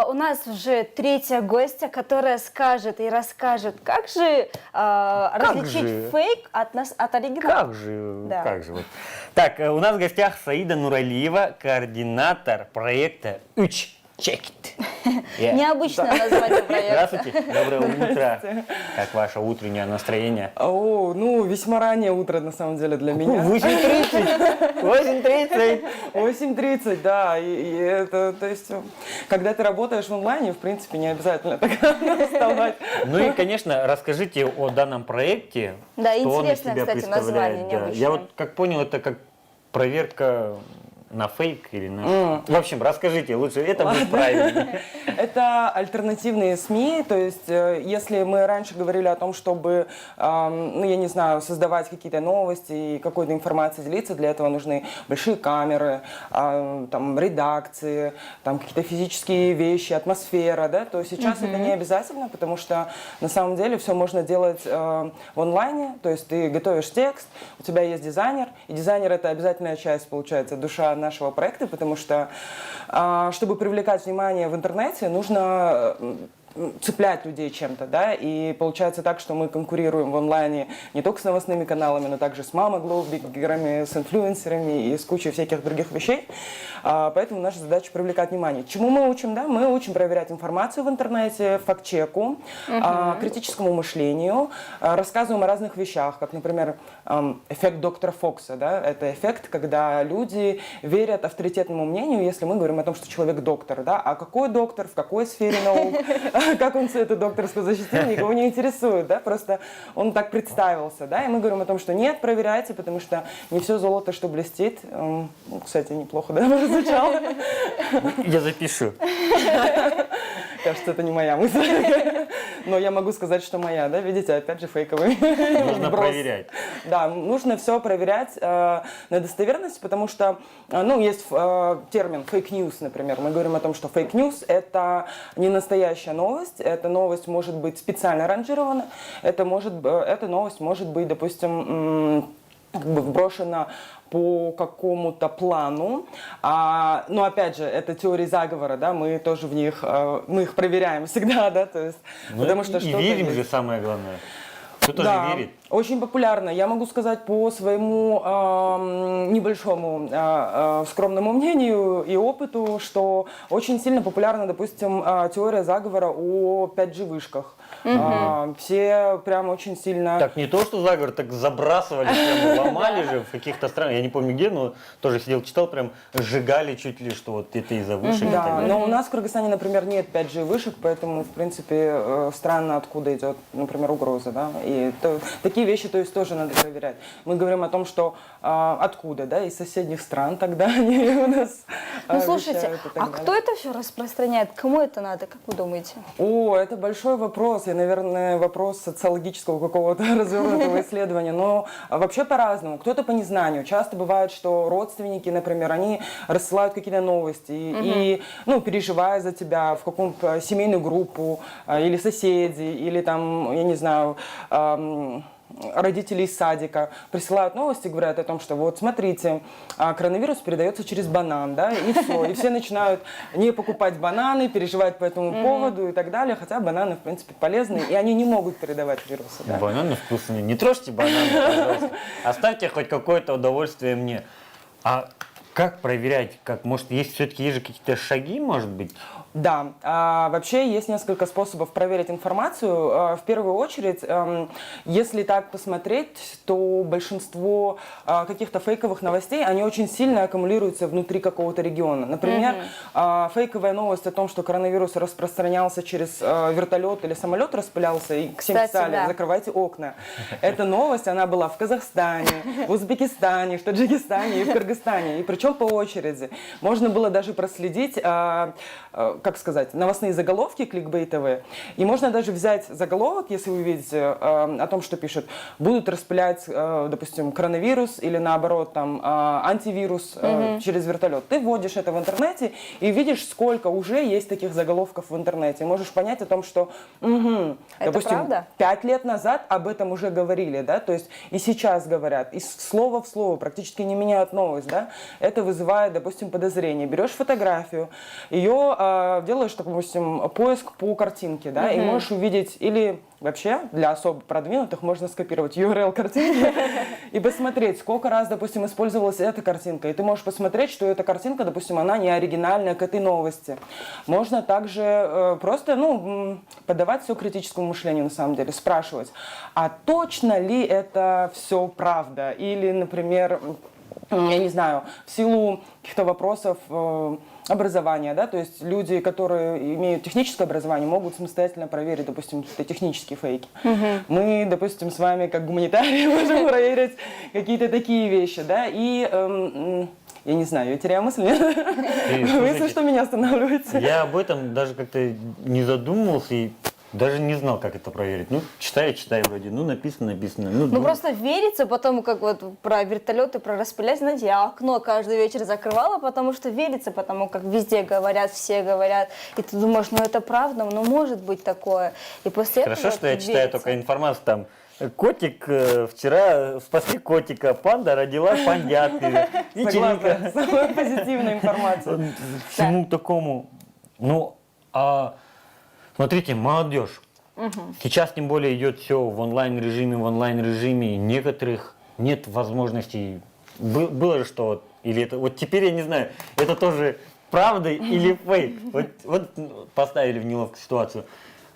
у нас уже третья гостья, которая скажет и расскажет, как же различить фейк от оригинала. Как же, Да. как же. Вот. Так, у нас в гостях Саида Нуралиева, координатор проекта «Üç Çekit». Необычное название проекта. Здравствуйте, доброе утро. Как ваше утреннее настроение? О, ну, весьма раннее утро, на самом деле, для меня. 8:30. 8:30. 8:30, да. И это, то есть, когда ты работаешь в онлайне, в принципе, не обязательно так рано вставать. Ну и, конечно, расскажите о данном проекте. Да, что он из интересное, себя кстати, название представляет. Да. необычное. Я вот как понял, это как проверка на фейк или на... В общем, расскажите лучше, это будет правильно. Это альтернативные СМИ, то есть если мы раньше говорили о том, чтобы, ну я не знаю, создавать какие-то новости и какой-то информацией делиться, для этого нужны большие камеры, там редакции, там какие-то физические вещи, атмосфера, да, то сейчас это не обязательно, потому что на самом деле все можно делать в онлайне, то есть ты готовишь текст, у тебя есть дизайнер, и дизайнер это обязательная часть, получается, душа нашего проекта, потому что, чтобы привлекать внимание в интернете, нужно цеплять людей чем-то, да, и получается так, что мы конкурируем в онлайне не только с новостными каналами, но также с мама-блогерами, с инфлюенсерами и с кучей всяких других вещей, поэтому наша задача привлекать внимание. Чему мы учим, да? Мы учим проверять информацию в интернете, факт-чеку, критическому мышлению, рассказываем о разных вещах, как, например, эффект доктора Фокса, да, это эффект, когда люди верят авторитетному мнению, если мы говорим о том, что человек доктор, да, а какой доктор, в какой сфере наук, как он всю эту докторскую защитил, никого не интересует, да, просто он так представился, да, и мы говорим о том, что нет, проверяйте, потому что не все золото, что блестит. Кстати, неплохо, да, звучало? Я запишу. Кажется, это не моя мысль, но я могу сказать, что моя, да, видите, опять же фейковый Нужно вброс. проверять. Да, нужно все проверять на достоверность, потому что, ну, есть термин fake news, например. Мы говорим о том, что fake news – это не настоящая новость, эта новость может быть специально ранжирована, эта новость может быть, допустим, как бы вброшена по какому-то плану, но опять же, это теории заговора, да, мы тоже в них, мы их проверяем всегда, да, то есть, Ну, потому что и что-то верим есть. же, самое главное. Кто-то Да, же верит. очень популярно. Я могу сказать по своему небольшому скромному мнению и опыту, что очень сильно популярна, допустим, теория заговора о 5G-вышках. Все прям очень сильно... Так, не то, что заговор, так забрасывали, прям ломали же в каких-то странах. Я не помню где, но тоже сидел, читал, прям сжигали чуть ли, что вот это из-за вышек. и так Да, далее. но у нас в Кыргызстане, например, нет 5G-вышек, поэтому, в принципе, странно, откуда идет, например, угроза, да, и такие вещи, то есть, тоже надо проверять. Мы говорим о том, что откуда, да, из соседних стран тогда они у нас Ну, слушайте, вещают и так а далее. кто это все распространяет? Кому это надо, как вы думаете? О, это большой вопрос, и, наверное, вопрос социологического какого-то развернутого исследования, но вообще по-разному. Кто-то по незнанию. Часто бывает, что родственники, например, они рассылают какие-то новости и, ну, переживая за тебя в какую-то семейную группу, или соседи, или там, я не знаю, родители из садика присылают новости, говорят о том, что вот смотрите, коронавирус передается через банан, да, и все. И все начинают не покупать бананы, переживать по этому поводу и так далее, хотя бананы, в принципе, полезны, и они не могут передавать вирусы. Да. Бананы вкусные. Не трожьте бананы, пожалуйста. Оставьте хоть какое-то удовольствие мне. А как проверять? Как, может, все-таки есть же какие-то шаги, может быть? Да, вообще есть несколько способов проверить информацию. В первую очередь, если так посмотреть, то большинство каких-то фейковых новостей, они очень сильно аккумулируются внутри какого-то региона. Например, фейковая новость о том, что коронавирус распространялся через вертолет или самолет распылялся, и всем Кстати, писали, да. закрывайте окна. Эта новость, она была в Казахстане, в Узбекистане, в Таджикистане и в Кыргызстане. И причем по очереди. Можно было даже проследить, как сказать, новостные заголовки кликбейтовые. И можно даже взять заголовок, если вы видите, о том, что пишут, будут распылять, допустим, коронавирус или наоборот там антивирус через вертолет. Ты вводишь это в интернете и видишь, сколько уже есть таких заголовков в интернете. Можешь понять о том, что, допустим, правда? 5 лет назад об этом уже говорили, да, то есть и сейчас говорят, и слово в слово, практически не меняют новость, да. Это вызывает, допустим, подозрение. Берешь фотографию, ее делаешь, допустим, поиск по картинке, да, и можешь увидеть или вообще для особо продвинутых можно скопировать URL картинки и посмотреть, сколько раз, допустим, использовалась эта картинка. И ты можешь посмотреть, что эта картинка, допустим, она не оригинальная к этой новости. Можно также просто, подавать все критическому мышлению, на самом деле, спрашивать, а точно ли это все правда? Или, например, я не знаю, в силу каких-то вопросов образования, да, то есть люди, которые имеют техническое образование, могут самостоятельно проверить, допустим, какие-то технические фейки. Мы, допустим, с вами, как гуманитарии, можем проверить какие-то такие вещи, да, и я не знаю, я теряю мысль, если что, меня останавливаете. Я об этом даже как-то не задумывался и даже не знал, как это проверить. Ну, читаю вроде, написано. Ну, просто верится, потом, как вот про вертолеты, про распылять, знаете, я окно каждый вечер закрывала, потому что верится, потому как везде говорят, все говорят, и ты думаешь, ну, это правда, ну, может быть такое. И после Хорошо, этого что я читаю верится. только информацию там. Котик вчера спасли котика, панда родила пандятку. Согласна, самая позитивная информация. Всему такому. Ну, смотрите, молодежь. Сейчас тем более идет все в онлайн-режиме. Некоторых нет возможностей. Было же что вот, или это, вот теперь я не знаю, это тоже правда или фейк. Вот поставили в неловкую ситуацию.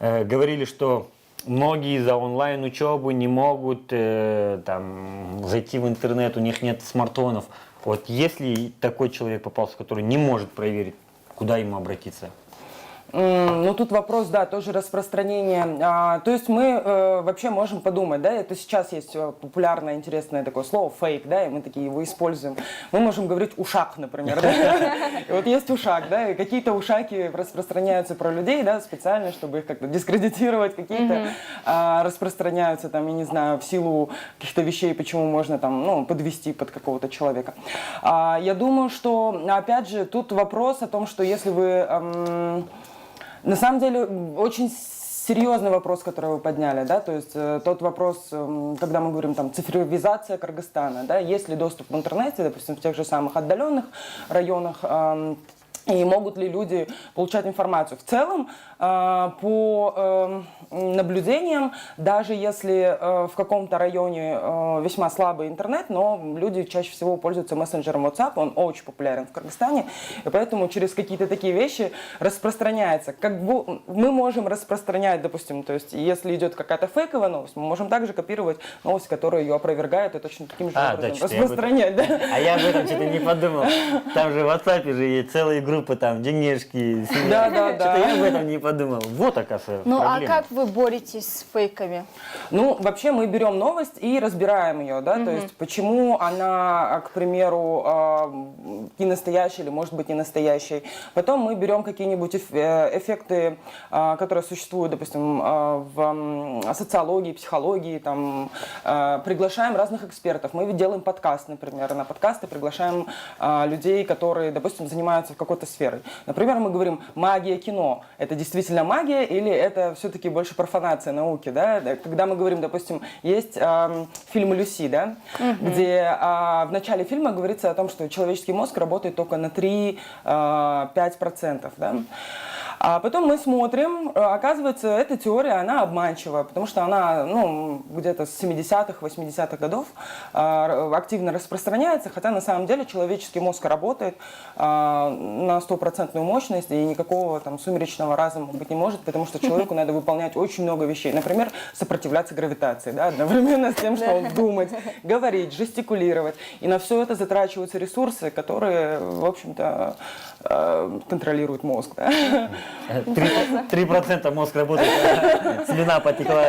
Говорили, что многие за онлайн-учебу не могут там, зайти в интернет, у них нет смартфонов. Вот если такой человек попался, который не может проверить, куда ему обратиться? Ну, тут вопрос, да, тоже распространение. То есть мы вообще можем подумать, да, это сейчас есть популярное, интересное такое слово, фейк, да, и мы такие его используем. Мы можем говорить ушак, например, да. И вот есть ушак, да, и какие-то ушаки распространяются про людей, да, специально, чтобы их как-то дискредитировать, какие-то распространяются, там, я не знаю, в силу каких-то вещей, почему можно там, ну, подвести под какого-то человека. Я думаю, что, опять же, тут вопрос о том, что если вы... На самом деле, очень серьезный вопрос, который вы подняли, да, то есть тот вопрос, когда мы говорим там цифровизация Кыргызстана, да, есть ли доступ в интернете, допустим, в тех же самых отдаленных районах, и могут ли люди получать информацию. В целом, по наблюдениям, даже если в каком-то районе весьма слабый интернет, но люди чаще всего пользуются мессенджером WhatsApp, он очень популярен в Кыргызстане, и поэтому через какие-то такие вещи распространяется. Как бы мы можем распространять, допустим, то есть если идет какая-то фейковая новость, мы можем также копировать новость, которая ее опровергает, и точно таким же образом распространять. Да? А я об этом что-то не подумал. Там же в WhatsApp же есть целые группы, там, денежки. Да. Что-то я об этом не подумал. Вот, оказывается, Ну, проблема. а как вы боретесь с фейками? Ну, вообще мы берем новость и разбираем ее, да, то есть почему она, к примеру, не настоящая или может быть не настоящей. Потом мы берем какие-нибудь эффекты, которые существуют, допустим, в социологии, психологии, там, приглашаем разных экспертов. Мы делаем подкаст, например, на подкасты приглашаем людей, которые, допустим, занимаются какой-то сферой. Например, мы говорим «магия кино». Это действительно магия или это все-таки больше профанация науки, да? Когда мы говорим, допустим, есть фильм «Люси», да? Где в начале фильма говорится о том, что человеческий мозг работает только на 3-5%, да? А потом мы смотрим, оказывается, эта теория, она обманчива, потому что она, ну, где-то с 70-х, 80-х годов активно распространяется, хотя на самом деле человеческий мозг работает на 100% мощность, и никакого там сумеречного разума быть не может, потому что человеку надо выполнять очень много вещей. Например, сопротивляться гравитации, да, одновременно с тем, что думать, говорить, жестикулировать. И на все это затрачиваются ресурсы, которые, в общем-то, контролируют мозг. Да? 3% мозг работает, слюна потекла.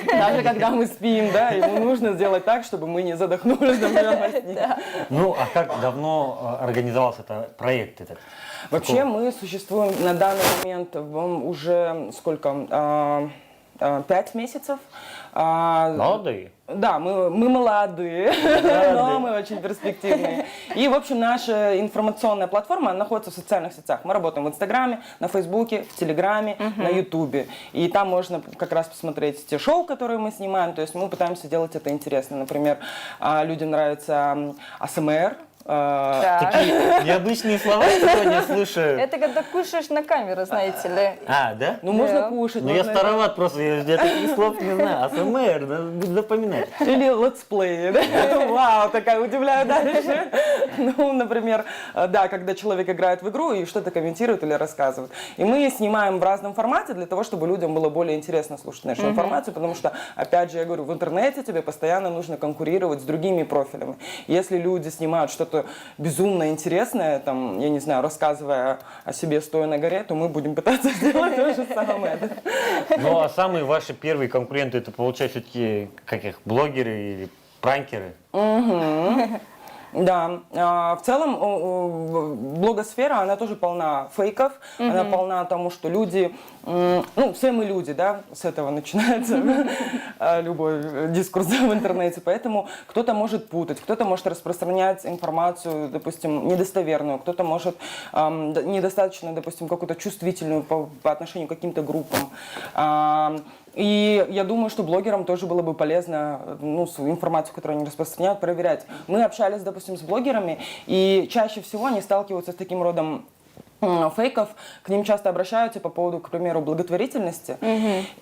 Даже когда мы спим, да, ему нужно сделать так, чтобы мы не задохнулись, например, во сне. Ну, а как давно организовался этот проект этот? Вообще мы существуем на данный момент уже сколько? 5 месяцев. Молодые? Да, мы молодые, но мы очень перспективные. И, в общем, наша информационная платформа находится в социальных сетях. Мы работаем в Инстаграме, на Фейсбуке, в Телеграме, на Ютубе. И там можно как раз посмотреть те шоу, которые мы снимаем. То есть мы пытаемся делать это интересно. Например, людям нравится АСМР. Так. Такие необычные слова сегодня слышу. Это когда кушаешь на камеру, знаете ли. А, да? Ну, можно Да. кушать. Ну, я можно староват просто, я таких слов не знаю. АСМР, надо будет запоминать. Или летсплей, да? Вау, такая удивляю дальше. Ну, например, да, когда человек играет в игру и что-то комментирует или рассказывает. И мы снимаем в разном формате для того, чтобы людям было более интересно слушать нашу информацию, потому что, опять же, я говорю, в интернете тебе постоянно нужно конкурировать с другими профилями. Если люди снимают что-то безумно интересное, там, я не знаю, рассказывая о себе, стоя на горе, то мы будем пытаться сделать то же самое. Да? Ну, а самые ваши первые конкуренты, это, получается, все-таки, как их, блогеры или пранкеры? Да, в целом блогосфера, она тоже полна фейков, она полна тому, что люди, ну, все мы люди, да, с этого начинается любой дискурс в интернете, поэтому кто-то может путать, кто-то может распространять информацию, допустим, недостоверную, кто-то может недостаточно, допустим, какую-то чувствительную по отношению к каким-то группам. И я думаю, что блогерам тоже было бы полезно, ну, свою информацию, которую они распространяют, проверять. Мы общались, допустим, с блогерами, и чаще всего они сталкиваются с таким родом фейков, к ним часто обращаются по поводу, к примеру, благотворительности,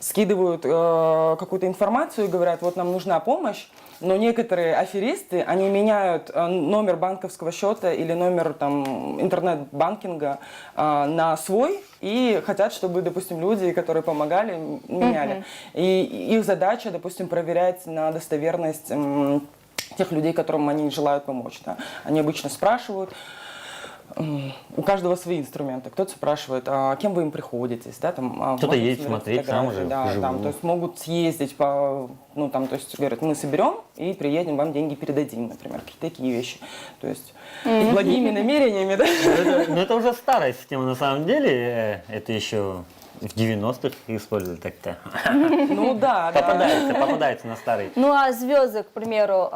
скидывают какую-то информацию и говорят, вот нам нужна помощь, но некоторые аферисты, они меняют номер банковского счета или номер там, интернет-банкинга на свой и хотят, чтобы, допустим, люди, которые помогали, меняли. И их задача, допустим, проверять на достоверность тех людей, которым они желают помочь. Да. Они обычно спрашивают, у каждого свои инструменты. Кто-то спрашивает, а кем вы им приходитесь, да, там. Кто-то едет смотреть сам же, да, там, то есть могут съездить по, ну там, то есть говорят, мы соберем и приедем, вам деньги передадим, например, какие-то такие вещи. То есть с благими намерениями, да. Ну, это уже старая система на самом деле, это еще в 90-х использовали так-то. Ну да, да. Попадается на старый. Ну а звезды, к примеру,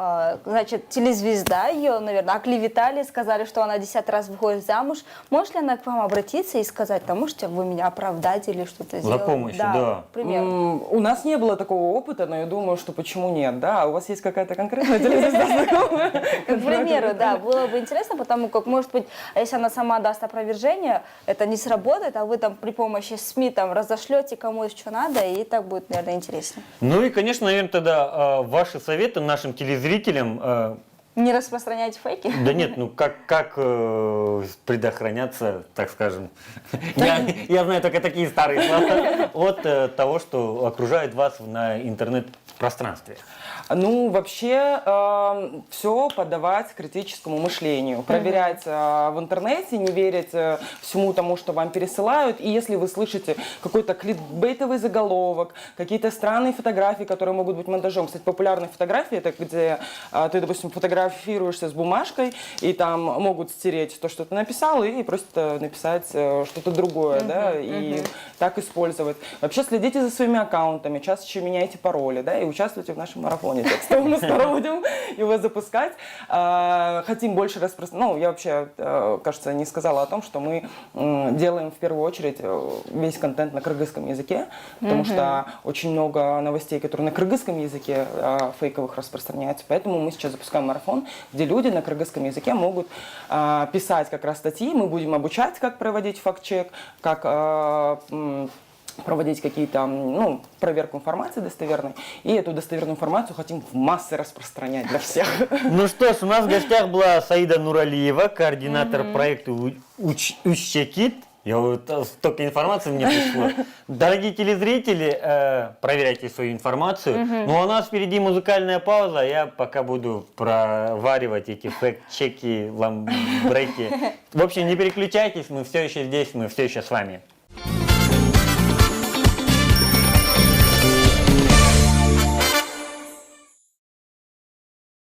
значит, телезвезда ее, наверное, оклеветали, сказали, что она 10 раз выходит замуж. Может ли она к вам обратиться и сказать, там, можете вы меня оправдать или что-то сделать? За помощью, да. К примеру. У нас не было такого опыта, но я думаю, что почему нет, да? У вас есть какая-то конкретная телезвезда знакомая? К примеру, да, было бы интересно, потому как, может быть, если она сама даст опровержение, это не сработает, а вы там при помощи СМИ там разошлете кому что надо, и так будет, наверное, интереснее. Ну и, конечно, наверное, тогда ваши советы нашим телезрителям. Не распространяйте фейки? Да нет, ну как предохраняться, так скажем. Я знаю только такие старые слова от того, что окружает вас на интернет-пространстве. Ну, вообще, все подавать критическому мышлению, проверять в интернете, не верить всему тому, что вам пересылают. И если вы слышите какой-то кликбейтовый заголовок, какие-то странные фотографии, которые могут быть монтажом. Кстати, популярные фотографии, это где ты, допустим, фотографируешься с бумажкой, и там могут стереть то, что ты написал, и просто написать что-то другое, да, и так использовать. Вообще, следите за своими аккаунтами, чаще меняйте пароли, да, и участвуйте в нашем марафоне текстовом. Мы скоро будем его запускать. Хотим больше распространять. Ну, я вообще, кажется, не сказала о том, что мы делаем в первую очередь весь контент на кыргызском языке, потому что очень много новостей, которые на кыргызском языке фейковых распространяются. Поэтому мы сейчас запускаем марафон, где люди на кыргызском языке могут писать как раз статьи. Мы будем обучать, как проводить факт-чек, как проводить какие-то, ну, проверку информации достоверной. И эту достоверную информацию хотим в массы распространять для всех. Ну что ж, у нас в гостях была Саида Нуралиева, координатор проекта Ущекит. Я вот столько информации мне пришло. Дорогие телезрители, проверяйте свою информацию. Ну а у нас впереди музыкальная пауза. Я пока буду проваривать эти факт-чеки, ламбреки. В общем, не переключайтесь, мы все еще здесь, мы все еще с вами.